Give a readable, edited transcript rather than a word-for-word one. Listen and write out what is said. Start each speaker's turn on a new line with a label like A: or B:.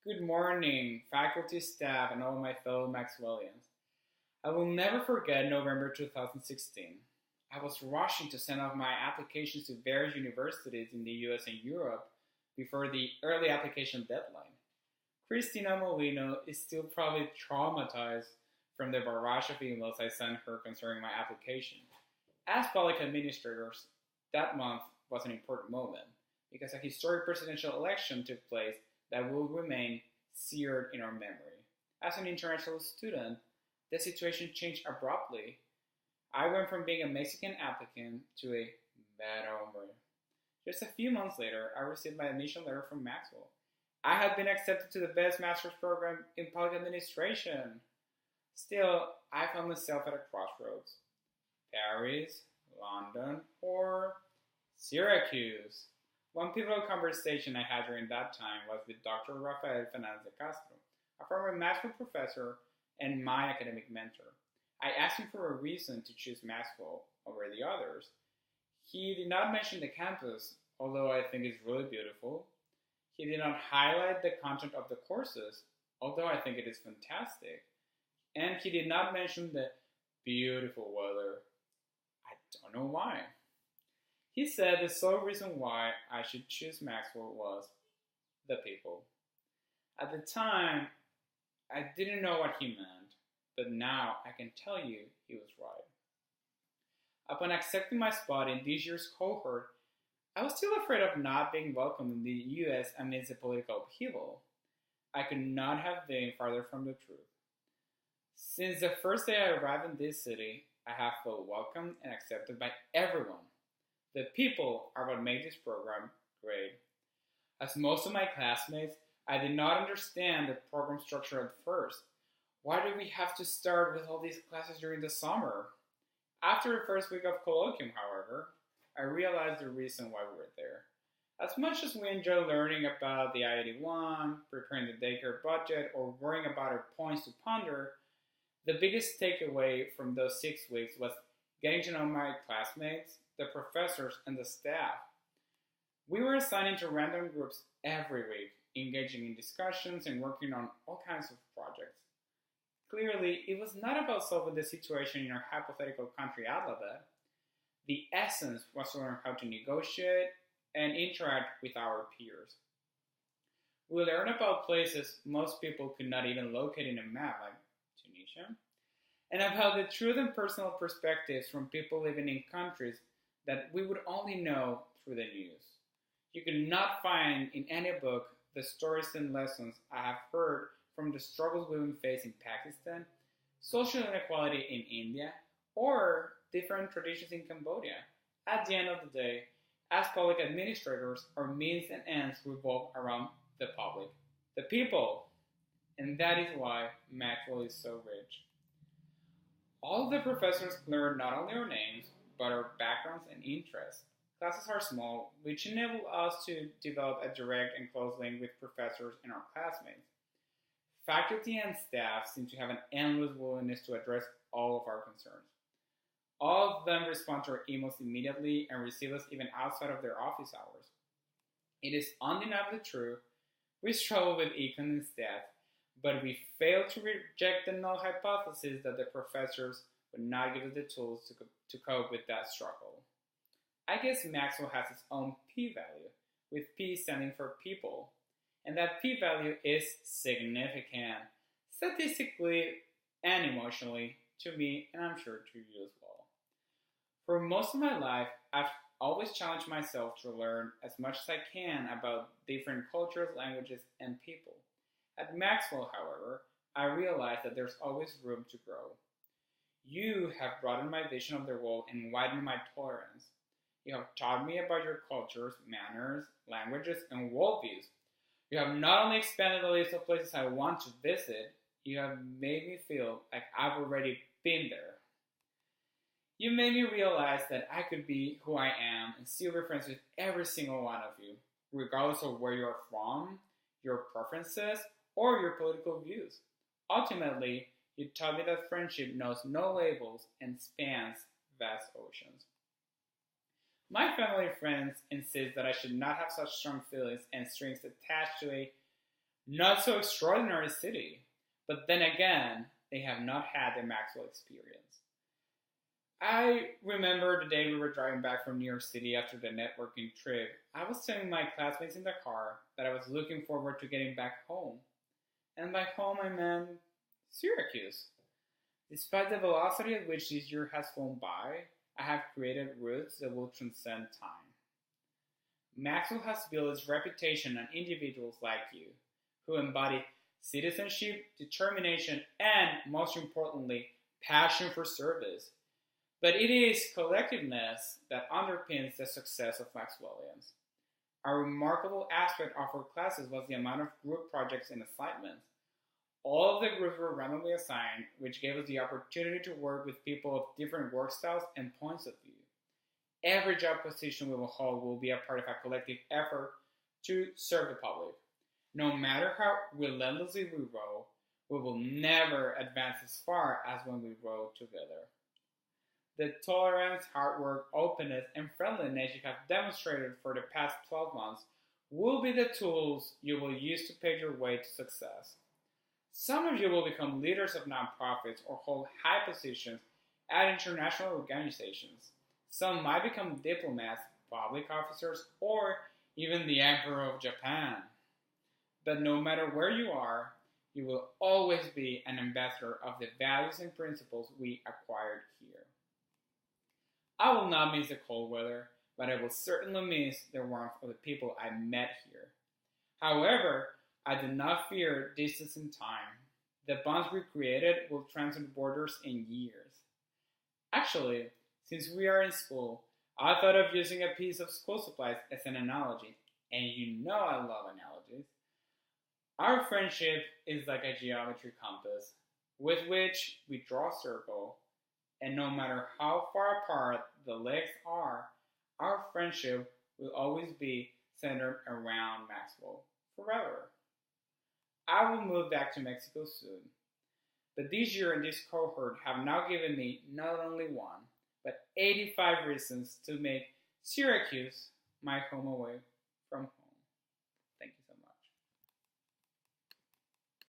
A: Good morning, faculty, staff, and all my fellow Maxwellians. I will never forget November 2016. I was rushing to send off my applications to various universities in the US and Europe before the early application deadline. Christina Molino is still probably traumatized from the barrage of emails I sent her concerning my application. As public administrators, that month was an important moment because a historic presidential election took place that will remain seared in our memory. As an international student, the situation changed abruptly. I went from being a Mexican applicant to a bad hombre. Just a few months later, I received my admission letter from Maxwell. I had been accepted to the best master's program in public administration. Still, I found myself at a crossroads. Paris, London, or Syracuse. One pivotal conversation I had during that time was with Dr. Rafael Fernandez de Castro, a former Maxwell professor and my academic mentor. I asked him for a reason to choose Maxwell over the others. He did not mention the campus, although I think it's really beautiful. He did not highlight the content of the courses, although I think it is fantastic. And he did not mention the beautiful weather. I don't know why. He said the sole reason why I should choose Maxwell was the people. At the time, I didn't know what he meant, but now I can tell you he was right. Upon accepting my spot in this year's cohort, I was still afraid of not being welcomed in the US amidst the political upheaval. I could not have been farther from the truth. Since the first day I arrived in this city, I have felt welcomed and accepted by everyone. The people are what make this program great. As most of my classmates, I did not understand the program structure at first. Why did we have to start with all these classes during the summer? After the first week of colloquium, however, I realized the reason why we were there. As much as we enjoy learning about the I-81, preparing the daycare budget, or worrying about our points to ponder, the biggest takeaway from those 6 weeks was getting to know my classmates, the professors, and the staff. We were assigned into random groups every week, engaging in discussions and working on all kinds of projects. Clearly, it was not about solving the situation in our hypothetical country Alabama. The essence was to learn how to negotiate and interact with our peers. We learned about places most people could not even locate in a map, like Tunisia, and about the truth and personal perspectives from people living in countries that we would only know through the news. You could not find in any book the stories and lessons I have heard from the struggles women face in Pakistan, social inequality in India, or different traditions in Cambodia. At the end of the day, as public administrators, our means and ends revolve around the public, the people, and that is why Maxwell is so rich. All of the professors learn not only our names, but our backgrounds and interests. Classes are small, which enable us to develop a direct and close link with professors and our classmates. Faculty and staff seem to have an endless willingness to address all of our concerns. All of them respond to our emails immediately and receive us even outside of their office hours. It is undeniably true, we struggle with econ and stats, but we fail to reject the null hypothesis that the professors would not give us the tools to cope with that struggle. I guess Maxwell has its own p-value, with p standing for people, and that p-value is significant, statistically and emotionally, to me, and I'm sure to you as well. For most of my life, I've always challenged myself to learn as much as I can about different cultures, languages, and people. At Maxwell, however, I realized that there's always room to grow. You have broadened my vision of the world and widened my tolerance. You have taught me about your cultures, manners, languages, and worldviews. You have not only expanded the list of places I want to visit, you have made me feel like I've already been there. You made me realize that I could be who I am and still be friends with every single one of you, regardless of where you're from, your preferences, or your political views. Ultimately, you taught me that friendship knows no labels and spans vast oceans. My family and friends insist that I should not have such strong feelings and strings attached to a Not so extraordinary city, but then again, they have not had the Maxwell experience. I remember the day we were driving back from New York City after the networking trip. I was telling my classmates in the car that I was looking forward to getting back home. And by home I meant Syracuse. Despite the velocity at which this year has flown by, I have created roots that will transcend time. Maxwell has built its reputation on individuals like you, who embody citizenship, determination, and, most importantly, passion for service. But it is collectiveness that underpins the success of Maxwellians. A remarkable aspect of our classes was the amount of group projects and assignments. All of the groups were randomly assigned, which gave us the opportunity to work with people of different work styles and points of view. Every job position we will hold will be a part of a collective effort to serve the public. No matter how relentlessly we row, we will never advance as far as when we row together. The tolerance, hard work, openness, and friendliness you have demonstrated for the past 12 months will be the tools you will use to pave your way to success. Some of you will become leaders of nonprofits or hold high positions at international organizations. Some might become diplomats, public officers, or even the Emperor of Japan. But no matter where you are, you will always be an ambassador of the values and principles we acquired here. I will not miss the cold weather, but I will certainly miss the warmth of the people I met here. However, I do not fear distance and time. The bonds we created will transcend borders and years. Actually, since we are in school, I thought of using a piece of school supplies as an analogy, and you know I love analogies. Our friendship is like a geometry compass, with which we draw a circle, and no matter how far apart the legs are, our friendship will always be centered around Maxwell forever. I will move back to Mexico soon, but this year and this cohort have now given me not only one, but 85 reasons to make Syracuse my home away from home.